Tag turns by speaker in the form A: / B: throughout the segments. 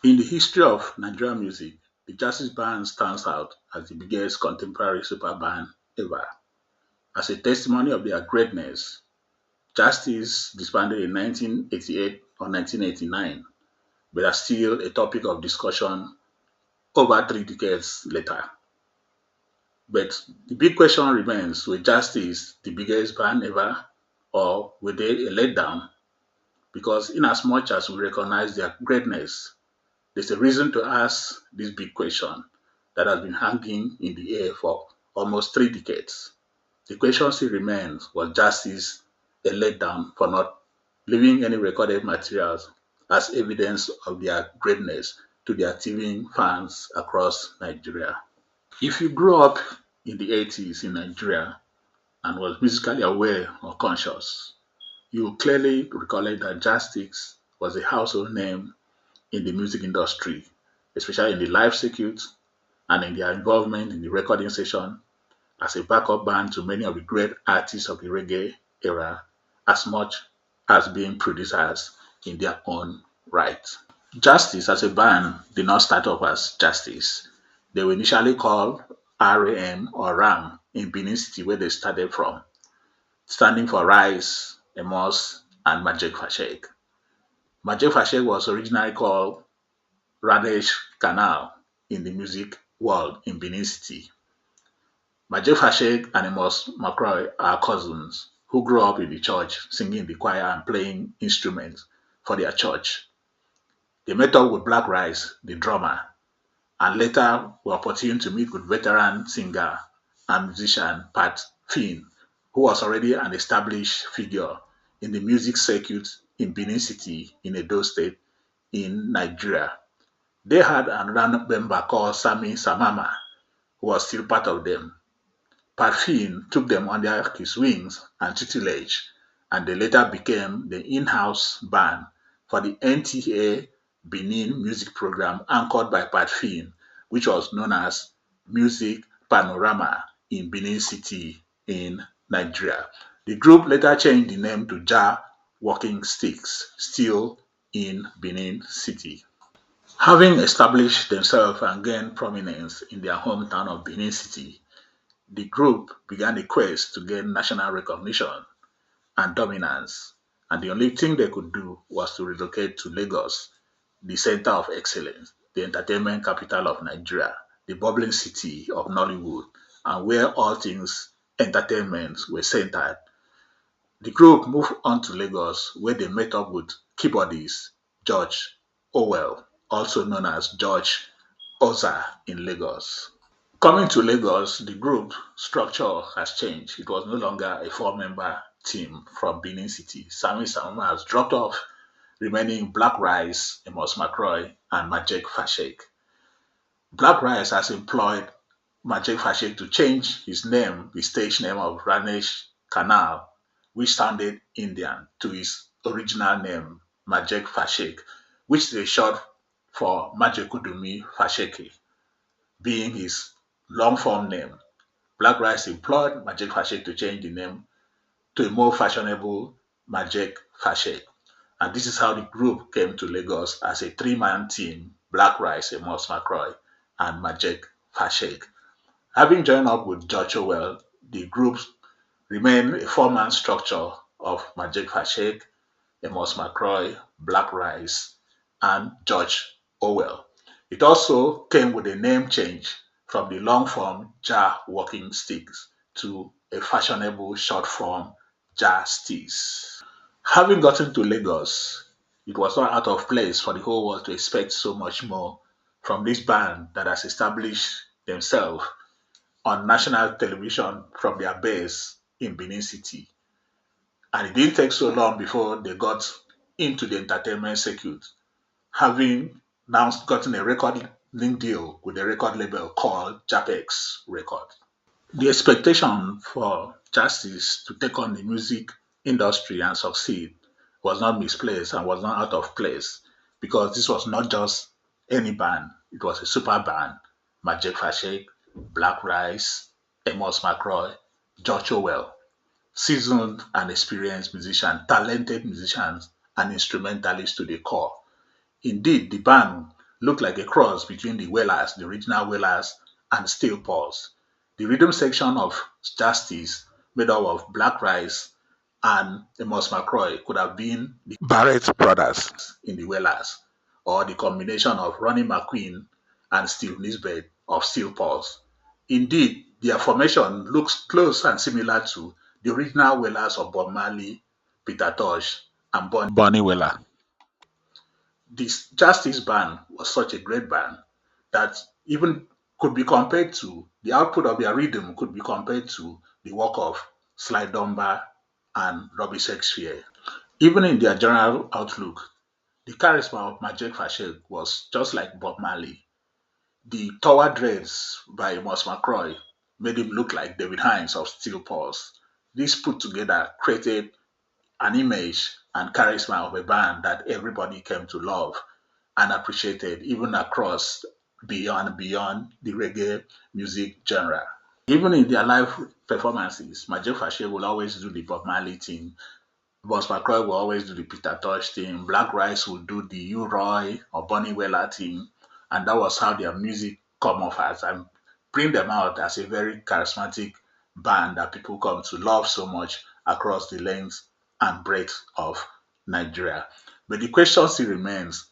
A: In the history of Nigerian music, the Jastix band stands out as the biggest contemporary super band ever. As a testimony of their greatness, Jastix disbanded in 1988 or 1989, but are still a topic of discussion over 3 decades later. But the big question remains, will Jastix the biggest band ever, or were they a letdown? Because in as much as we recognize their greatness, there's a reason to ask this big question that has been hanging in the air for almost 3 decades. The question still remains, was Jastix a letdown for not leaving any recorded materials as evidence of their greatness to their thieving fans across Nigeria? If you grew up in the 80s in Nigeria and was musically aware or conscious, you will clearly recollect that Jastix was a household name in the music industry, especially in the live circuit and in their involvement in the recording session as a backup band to many of the great artists of the reggae era, as much as being producers in their own right. Jastix as a band did not start off as Jastix. They were initially called RAM or RAM in Benin City, where they started from, standing for Rice, Amos, and Majek Fashek. Majek Fashek was originally called Radesh Canal in the music world in Benin City. Majek Fashek and Amos Mcroy are cousins who grew up in the church singing in the choir and playing instruments for their church. They met up with Black Rice, the drummer, and later were opportune to meet with veteran singer and musician Pat Finn, who was already an established figure in the music circuit in Benin City in Edo State in Nigeria. They had another member called Sami Samama, who was still part of them. Pat Finn took them under his wings and tutelage, and they later became the in-house band for the NTA Benin music program anchored by Pat Finn, which was known as Music Panorama in Benin City in Nigeria. The group later changed the name to Ja Walking Sticks, still in Benin City. Having established themselves and gained prominence in their hometown of Benin City, the group began a quest to gain national recognition and dominance, and the only thing they could do was to relocate to Lagos, the center of excellence, the entertainment capital of Nigeria, the bubbling city of Nollywood, and where all things entertainment were centered. The group moved on to Lagos, where they met up with keyboardist George Orwell, also known as George Oza in Lagos. Coming to Lagos, the group structure has changed. It was no longer a four-member team from Benin City. Sami Samama has dropped off, remaining Black Rice, Amos Mcroy, and Majek Fashek. Black Rice has employed Majek Fashek to change his name, the stage name of Ranesh Kanal, which sounded Indian, to his original name, Majek Fashek, which they short for Majekudumi Fasheke, being his long form name. Black Rice employed Majek Fashek to change the name to a more fashionable Majek Fashek. And this is how the group came to Lagos as a three-man team: Black Rice, Amos Mcroy, and Majek Fashek. Having joined up with George Orwell, the group remained a four-man structure of Majek Fashek, Amos Mcroy, Black Rice, and George Orwell. It also came with a name change from the long form Ja Walking Sticks to a fashionable short form Jastix. Having gotten to Lagos, it was not out of place for the whole world to expect so much more from this band that has established themselves on national television from their base in Benin City. And it didn't take so long before they got into the entertainment circuit, having now gotten a recording deal with a record label called Jastix Record. The expectation for Jastix to take on the music industry and succeed was not misplaced and was not out of place, because this was not just any band, it was a super band. Majek Fashek, Black Rice, Amos Mcroy, George Orwell, seasoned and experienced musicians, talented musicians, and instrumentalists to the core. Indeed, the band looked like a cross between the Wailers, the original Wailers, and Steel Pulse. The rhythm section of Jastix, made up of Black Rice and Amos Mcroy, could have been the Barrett brothers in the Wailers, or the combination of Ronnie McQueen and Steve Nisbet of Steel Pulse. Indeed, their formation looks close and similar to the original Wailers of Bob Marley, Peter Tosh, and Bonnie Wailer. This Justice band was such a great band that even could be compared to the output of their rhythm could be compared to the work of Sly Dunbar and Robbie Shakespeare. Even in their general outlook, the charisma of Majek Fashek was just like Bob Marley. The tower dreads by Amos Mcroy made him look like David Hines of Steel Pulse. This put together created an image and charisma of a band that everybody came to love and appreciated even across beyond the reggae music genre. Even in their live performances, Majek Fashek will always do the Bob Marley thing. Boss McCroy will always do the Peter Tosh thing. Black Rice will do the U Roy or Bonnie Wailer thing. And that was how their music come off as and bring them out as a very charismatic band that people come to love so much across the length and breadth of Nigeria. But the question still remains,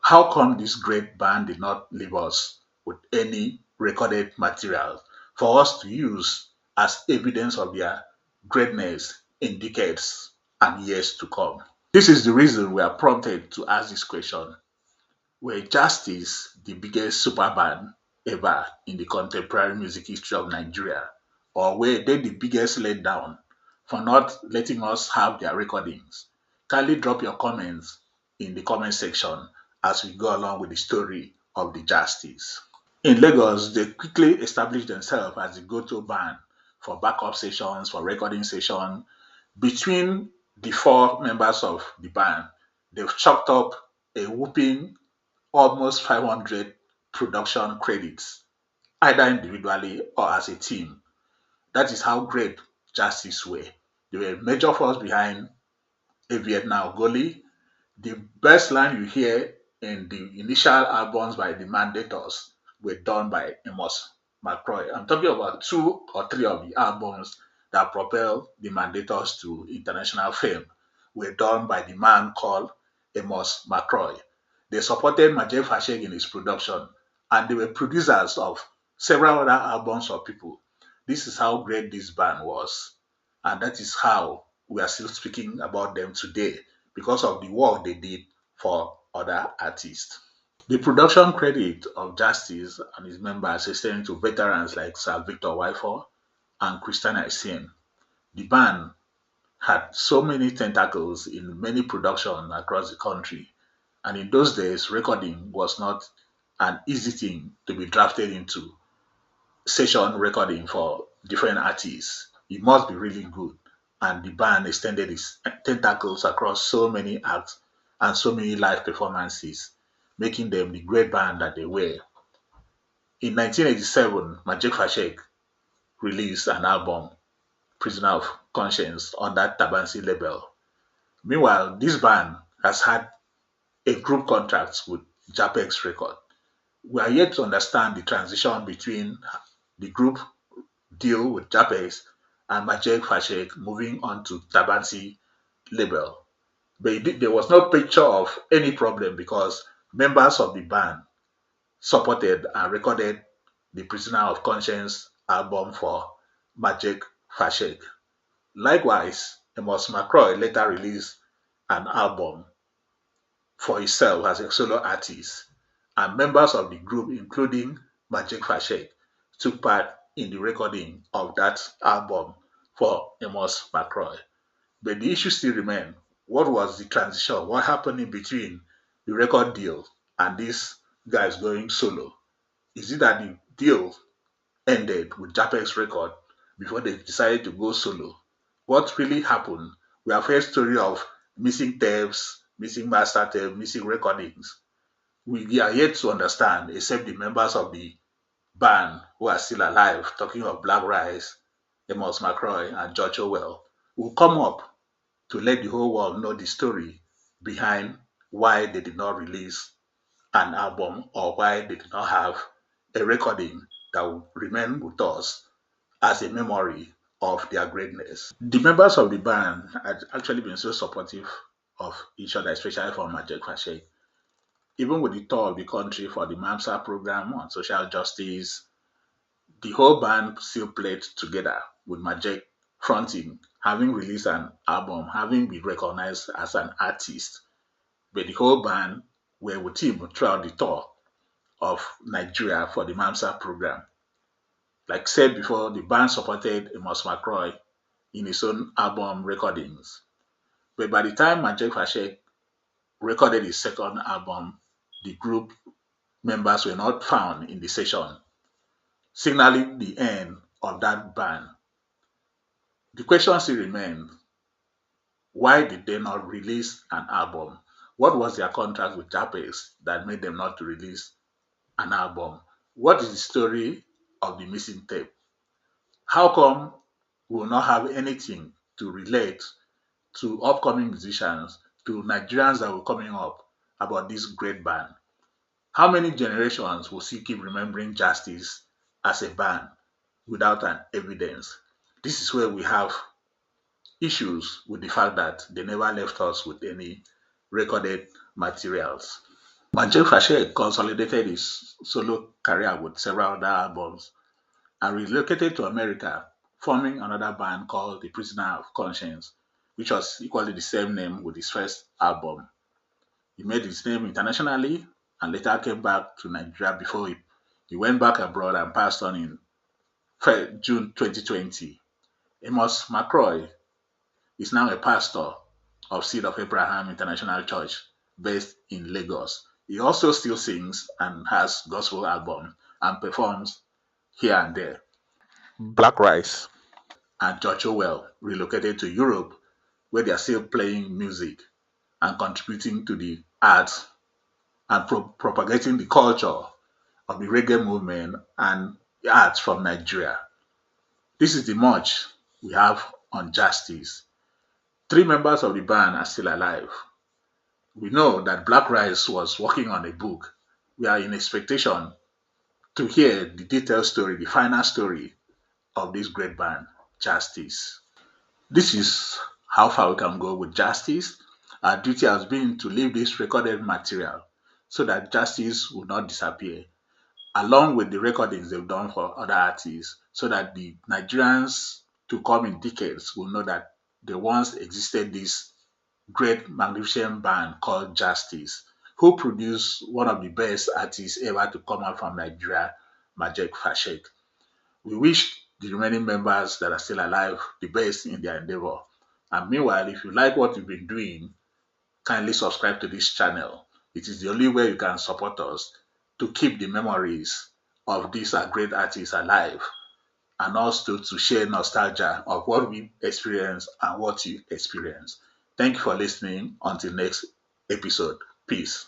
A: how come this great band did not leave us with any recorded material for us to use as evidence of their greatness in decades and years to come? This is the reason we are prompted to ask this question. Were Justice the biggest super band ever in the contemporary music history of Nigeria? Or were they the biggest letdown for not letting us have their recordings? Kindly drop your comments in the comment section as we go along with the story of the Justice. In Lagos, they quickly established themselves as the go-to band for backup sessions, for recording sessions. Between the four members of the band, they've chalked up a whooping almost 500 production credits, either individually or as a team. That is how great Justice were. They were a major force behind a Vietnam goalie. The best line you hear in the initial albums by the Mandators were done by Amos Mcroy. I'm talking about two or three of the albums that propelled the Mandators to international fame were done by the man called Amos Mcroy. They supported Majek Fashek in his production, and they were producers of several other albums of people. This is how great this band was, and that is how we are still speaking about them today because of the work they did for other artists. The production credit of Justice and his members extended to veterans like Sir Victor Wyford and Christian Essien. The band had so many tentacles in many productions across the country, and in those days, recording was not an easy thing to be drafted into session recording for different artists. It must be really good. And the band extended its tentacles across so many acts and so many live performances, making them the great band that they were. In 1987, Majek Fashek released an album, Prisoner of Conscience, on that Tabansi label. Meanwhile, this band has had a group contract with Jastix Record. We are yet to understand the transition between the group deal with Jastix and Majek Fashek moving on to Tabansi label. But there was no picture of any problem because members of the band supported and recorded the Prisoner of Conscience album for Majek Fashek. Likewise, Amos Mcroy later released an album for himself as a solo artist, and members of the group, including Majek Fashek, took part in the recording of that album for Amos Mcroy. But the issue still remains. What was the transition? What happened in between the record deal and these guys going solo? Is it that the deal ended with Japex Record before they decided to go solo? What really happened? We have heard story of missing tapes, missing master tape, missing recordings. We are yet to understand, except the members of the band who are still alive, talking of Black Rice, Amos Mcroy, and George Orwell, will come up to let the whole world know the story behind why they did not release an album or why they did not have a recording that will remain with us as a memory of their greatness. The members of the band had actually been so supportive of each other, especially for Majek Fashek. Even with the tour of the country for the MAMSA program on social justice, the whole band still played together with Majek fronting, having released an album, having been recognized as an artist. But the whole band were with him throughout the tour of Nigeria for the MAMSA program. Like said before, the band supported Amos Mcroy in his own album recordings. But by the time Majek Fashek recorded his second album, the group members were not found in the session, signaling the end of that band. The question still remains, why did they not release an album? What was their contract with Jastix that made them not to release an album? What is the story of the missing tape? How come we will not have anything to relate to upcoming musicians, to Nigerians that were coming up about this great band? How many generations will still keep remembering Jastix as a band without an evidence? This is where we have issues with the fact that they never left us with any recorded materials. Majek Fashek consolidated his solo career with several other albums and relocated to America, forming another band called The Prisoner of Conscience, which was equally the same name with his first album. He made his name internationally and later came back to Nigeria before he went back abroad and passed on in June 2020. Amos Mcroy is now a pastor of Seed of Abraham International Church based in Lagos. He also still sings and has gospel albums and performs here and there. Black Rice and George Orwell relocated to Europe, where they are still playing music and contributing to the arts and propagating the culture of the reggae movement and the arts from Nigeria. This is the much we have on Jastix. 3 members of the band are still alive. We know that Black Rice was working on a book. We are in expectation to hear the detailed story, the final story of this great band, Jastix. This is how far we can go with Jastix. Our duty has been to leave this recorded material so that Jastix will not disappear, along with the recordings they've done for other artists, so that the Nigerians to come in decades will know that there once existed this great magnificent band called Jastix, who produced one of the best artists ever to come out from Nigeria, Majek Fashek. We wish the remaining members that are still alive the best in their endeavor. And meanwhile, if you like what we've been doing, kindly subscribe to this channel. It is the only way you can support us to keep the memories of these great artists alive, and also to share nostalgia of what we experienced and what you experienced. Thank you for listening. Until next episode. Peace.